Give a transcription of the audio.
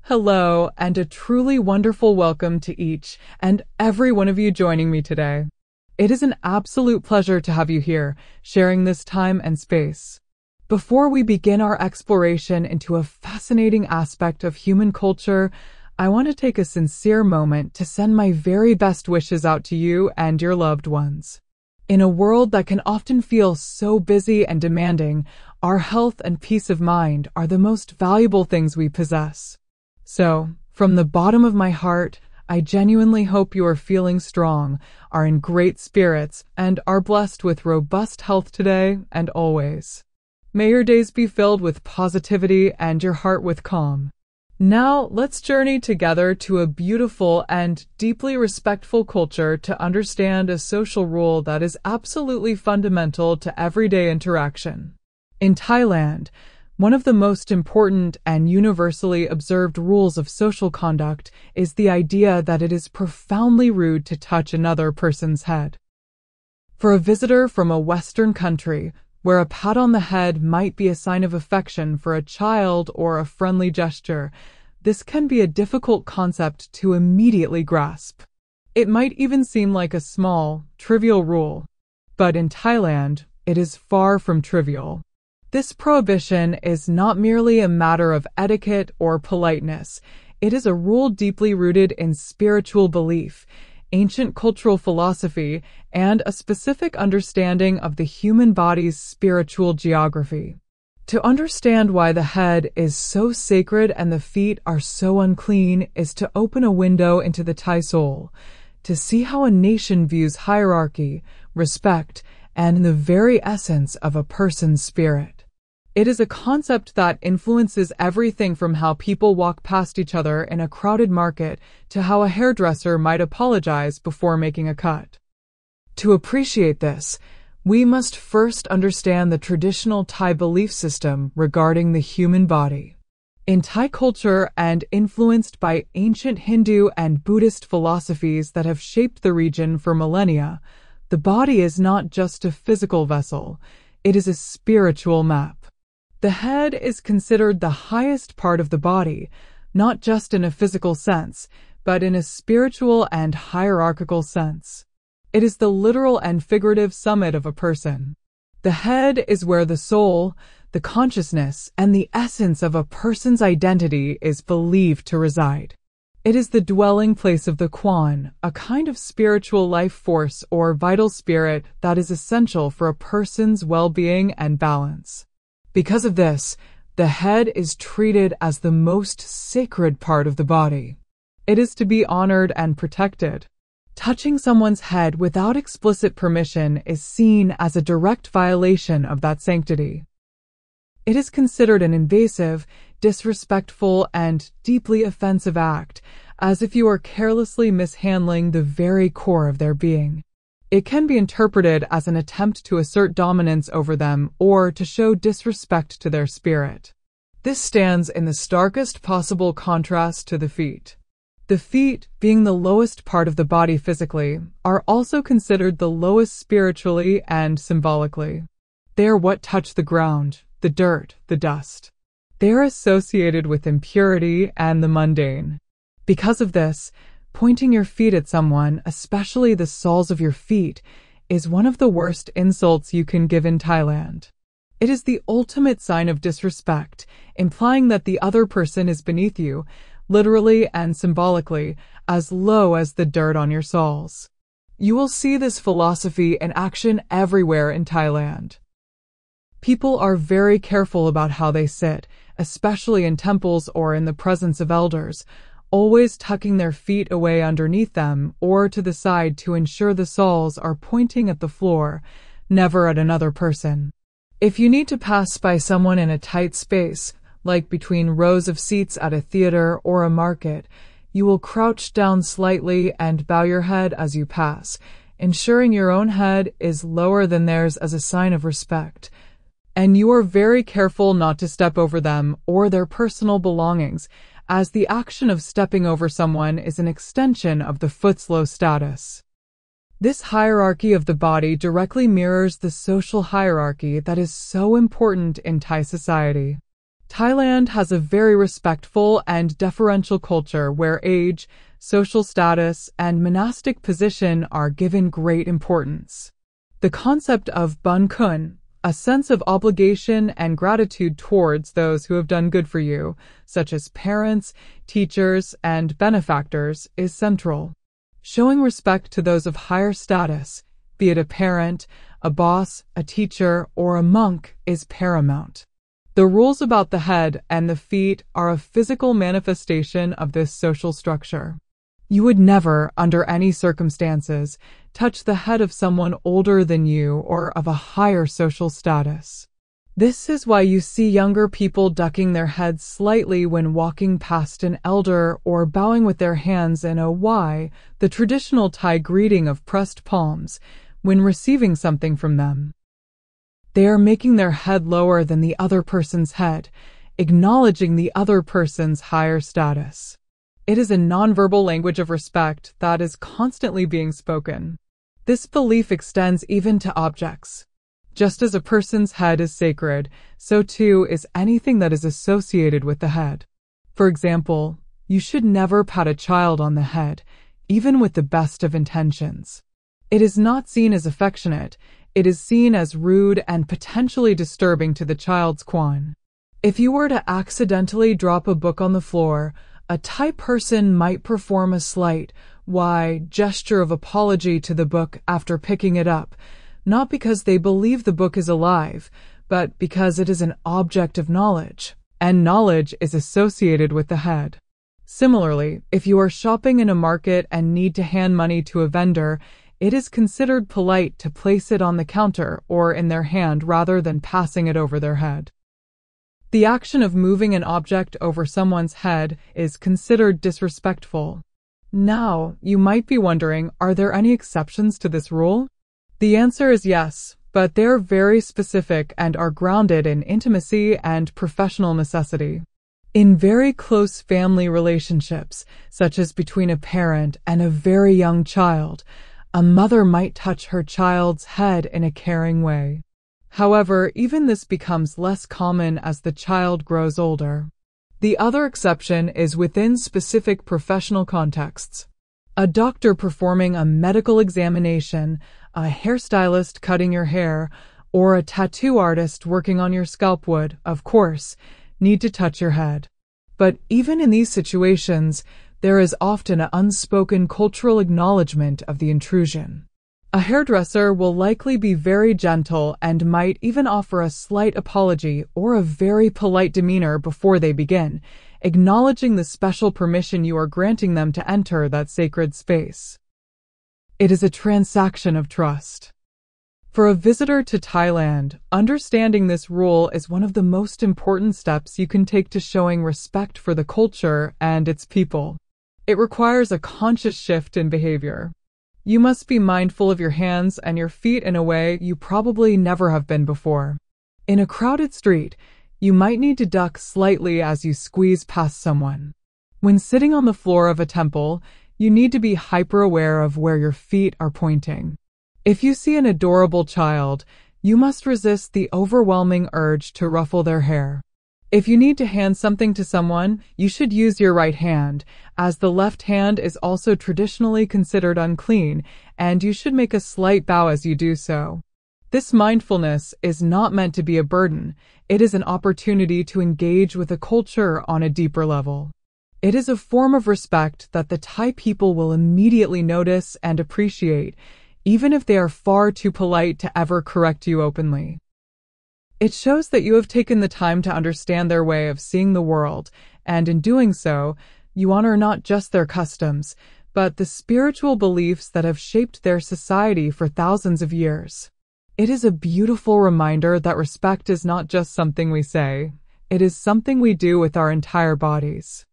Hello, and a truly wonderful welcome to each and every one of you joining me today. It is an absolute pleasure to have you here, sharing this time and space. Before we begin our exploration into a fascinating aspect of human culture, I want to take a sincere moment to send my very best wishes out to you and your loved ones. In a world that can often feel so busy and demanding, our health and peace of mind are the most valuable things we possess. So, from the bottom of my heart, I genuinely hope you are feeling strong, are in great spirits, and are blessed with robust health today and always. May your days be filled with positivity and your heart with calm. Now, let's journey together to a beautiful and deeply respectful culture to understand a social rule that is absolutely fundamental to everyday interaction. In Thailand, one of the most important and universally observed rules of social conduct is the idea that it is profoundly rude to touch another person's head. For a visitor from a Western country, where a pat on the head might be a sign of affection for a child or a friendly gesture, this can be a difficult concept to immediately grasp. It might even seem like a small, trivial rule, but in Thailand, it is far from trivial. This prohibition is not merely a matter of etiquette or politeness. It is a rule deeply rooted in spiritual belief, ancient cultural philosophy, and a specific understanding of the human body's spiritual geography. To understand why the head is so sacred and the feet are so unclean is to open a window into the Thai soul, to see how a nation views hierarchy, respect, and the very essence of a person's spirit. It is a concept that influences everything from how people walk past each other in a crowded market to how a hairdresser might apologize before making a cut. To appreciate this, we must first understand the traditional Thai belief system regarding the human body. In Thai culture and influenced by ancient Hindu and Buddhist philosophies that have shaped the region for millennia, the body is not just a physical vessel, it is a spiritual map. The head is considered the highest part of the body, not just in a physical sense, but in a spiritual and hierarchical sense. It is the literal and figurative summit of a person. The head is where the soul, the consciousness, and the essence of a person's identity is believed to reside. It is the dwelling place of the Quan, a kind of spiritual life force or vital spirit that is essential for a person's well-being and balance. Because of this, the head is treated as the most sacred part of the body. It is to be honored and protected. Touching someone's head without explicit permission is seen as a direct violation of that sanctity. It is considered an invasive, disrespectful, and deeply offensive act, as if you are carelessly mishandling the very core of their being. It can be interpreted as an attempt to assert dominance over them or to show disrespect to their spirit. This stands in the starkest possible contrast to the feet. The feet, being the lowest part of the body physically, are also considered the lowest spiritually and symbolically. They are what touch the ground, the dirt, the dust. They are associated with impurity and the mundane. Because of this, pointing your feet at someone, especially the soles of your feet, is one of the worst insults you can give in Thailand. It is the ultimate sign of disrespect, implying that the other person is beneath you, literally and symbolically, as low as the dirt on your soles. You will see this philosophy in action everywhere in Thailand. People are very careful about how they sit, especially in temples or in the presence of elders, always tucking their feet away underneath them or to the side to ensure the soles are pointing at the floor, never at another person. If you need to pass by someone in a tight space, like between rows of seats at a theater or a market, you will crouch down slightly and bow your head as you pass, ensuring your own head is lower than theirs as a sign of respect. And you are very careful not to step over them or their personal belongings, as the action of stepping over someone is an extension of the foot's low status. This hierarchy of the body directly mirrors the social hierarchy that is so important in Thai society. Thailand has a very respectful and deferential culture where age, social status, and monastic position are given great importance. The concept of bun kun, a sense of obligation and gratitude towards those who have done good for you, such as parents, teachers, and benefactors, is central. Showing respect to those of higher status, be it a parent, a boss, a teacher, or a monk, is paramount. The rules about the head and the feet are a physical manifestation of this social structure. You would never, under any circumstances, touch the head of someone older than you or of a higher social status. This is why you see younger people ducking their heads slightly when walking past an elder or bowing with their hands in a Y, the traditional Thai greeting of pressed palms, when receiving something from them. They are making their head lower than the other person's head, acknowledging the other person's higher status. It is a nonverbal language of respect that is constantly being spoken. This belief extends even to objects. Just as a person's head is sacred, so too is anything that is associated with the head. For example, you should never pat a child on the head, even with the best of intentions. It is not seen as affectionate. It is seen as rude and potentially disturbing to the child's quan. If you were to accidentally drop a book on the floor, a Thai person might perform a slight gesture of apology to the book after picking it up, not because they believe the book is alive, but because it is an object of knowledge, and knowledge is associated with the head. Similarly, if you are shopping in a market and need to hand money to a vendor, it is considered polite to place it on the counter or in their hand rather than passing it over their head. The action of moving an object over someone's head is considered disrespectful. Now, you might be wondering, are there any exceptions to this rule? The answer is yes, but they're very specific and are grounded in intimacy and professional necessity. In very close family relationships, such as between a parent and a very young child, a mother might touch her child's head in a caring way. However, even this becomes less common as the child grows older. The other exception is within specific professional contexts. A doctor performing a medical examination, a hairstylist cutting your hair, or a tattoo artist working on your scalp would, of course, need to touch your head. But even in these situations, there is often an unspoken cultural acknowledgement of the intrusion. A hairdresser will likely be very gentle and might even offer a slight apology or a very polite demeanor before they begin, acknowledging the special permission you are granting them to enter that sacred space. It is a transaction of trust. For a visitor to Thailand, understanding this rule is one of the most important steps you can take to showing respect for the culture and its people. It requires a conscious shift in behavior. You must be mindful of your hands and your feet in a way you probably never have been before. In a crowded street, you might need to duck slightly as you squeeze past someone. When sitting on the floor of a temple, you need to be hyper-aware of where your feet are pointing. If you see an adorable child, you must resist the overwhelming urge to ruffle their hair. If you need to hand something to someone, you should use your right hand, as the left hand is also traditionally considered unclean, and you should make a slight bow as you do so. This mindfulness is not meant to be a burden. It is an opportunity to engage with a culture on a deeper level. It is a form of respect that the Thai people will immediately notice and appreciate, even if they are far too polite to ever correct you openly. It shows that you have taken the time to understand their way of seeing the world, and in doing so, you honor not just their customs, but the spiritual beliefs that have shaped their society for thousands of years. It is a beautiful reminder that respect is not just something we say, it is something we do with our entire bodies.